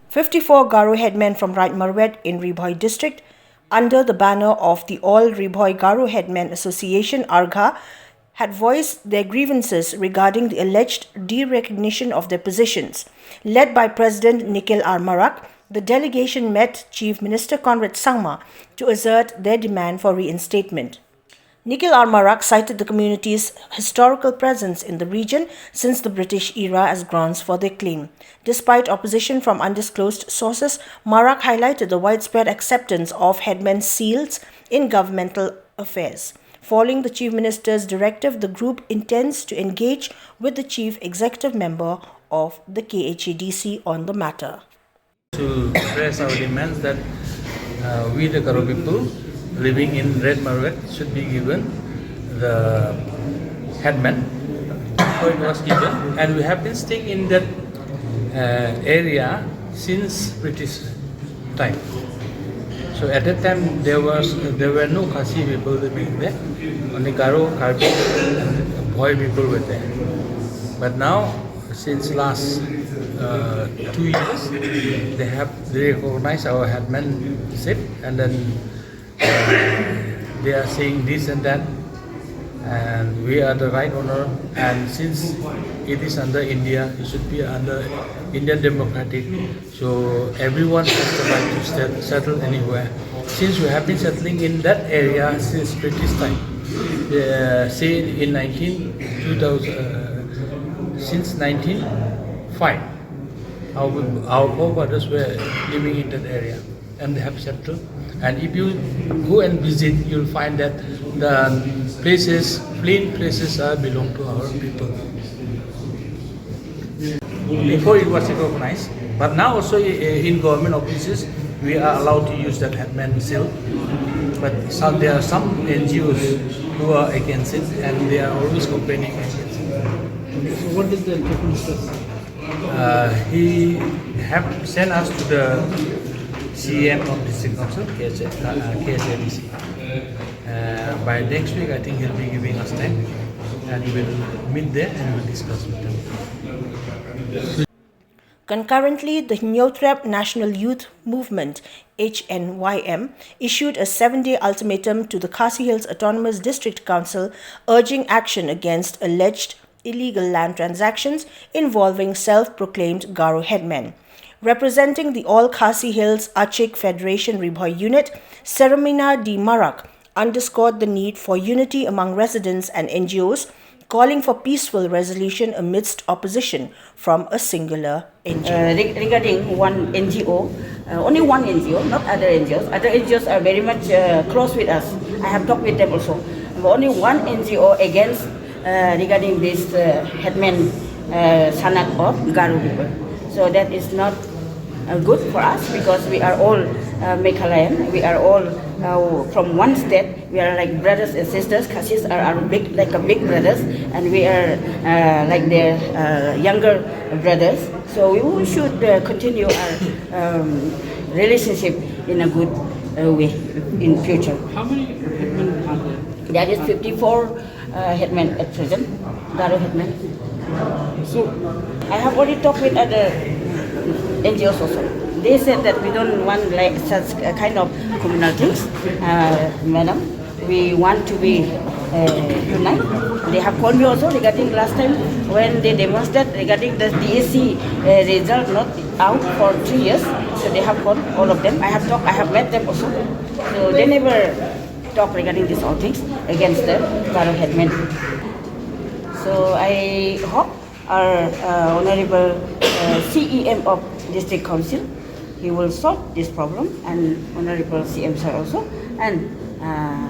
54 Garo Headmen from Raid Marwet in Ri-Bhoi district, under the banner of the All Ri-Bhoi Garo Headmen Association ARGHA, had voiced their grievances regarding the alleged derecognition of their positions. Led by President R Marak, the delegation met Chief Minister Conrad Sangma to assert their demand for reinstatement. R Marak cited the community's historical presence in the region since the British era as grounds for their claim. Despite opposition from undisclosed sources, Marak highlighted the widespread acceptance of headmen's seals in governmental affairs. Following the Chief Minister's directive, the group intends to engage with the Chief Executive Member of the KHADC on the matter. To express our demands that we the Garo people living in Raid Marwet should be given the headman before it was given, and we have been staying in that area since British time. So at that time there were no Khasi people living there, only Garo, Karbi and Bhoi people were there. But now, since last 2 years, they recognize our headmanship, and then they are saying this and that, and we are the right owner, and since it is under India, it should be under Indian democratic, so everyone has the right to settle anywhere. Since we have been settling in that area since British time, say in 2000, since 1905, our forefathers were living in that area and they have settled. And if you go and visit, you'll find that the places, plain places, belong to our people. Before it was recognized, but now also in government offices, we are allowed to use that headman seal. But there are some NGOs who are against it, and they are always complaining against it. So what did the Chief Minister say? He have sent us to the CM of District Council, KHADC. By next week, I think he'll be giving us time, and we will meet there and we will discuss with them. Concurrently, the Nyotrep National Youth Movement HNYM issued a 7-day ultimatum to the Khasi Hills Autonomous District Council urging action against alleged illegal land transactions involving self-proclaimed Garo headmen. Representing the All Khasi Hills Achik Federation Ri-Bhoi unit, R Marak underscored the need for unity among residents and NGOs, calling for peaceful resolution amidst opposition from a singular NGO. Regarding one NGO, only one NGO, not other NGOs. Other NGOs are very much close with us. I have talked with them also. But only one NGO against regarding this headman Sanak of Garo people. So that is not good for us because we are all Meghalayan. We are all from one state. We are like brothers and sisters. Khasis are big, like a big brothers, and we are like their younger brothers. So we should continue our relationship in a good way in future. How many headmen are there? There is 54 headmen at present, Garo headmen. So I have already talked with other NGOs also. They said that we don't want like such kind of communal things, madam. We want to be united. They have called me also regarding last time when they demonstrated regarding the DSC result not out for 3 years. So they have called all of them. I have talked. I have met them also. So they never talk regarding these all things against the Garo headmen. So I hope our honorable CEM of District Council, he will solve this problem, and honorable CM sir also, and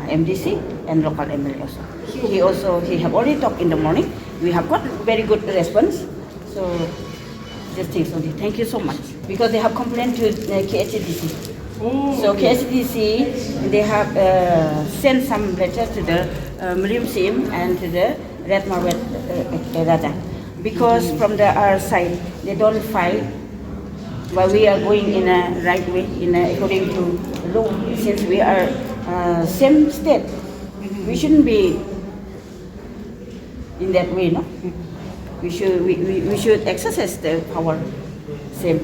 MDC and local MLA also. He have already talked in the morning. We have got very good response. So just things only. Thank you so much because they have complained to KHADC. So KHADC, they have sent some letters to the Mrim Sim and to the Raid Marwet Raja. Because from our side, they don't fight, but we are going in a right way, according to law. Since we are same state, we shouldn't be in that way, no? We should exercise the power same.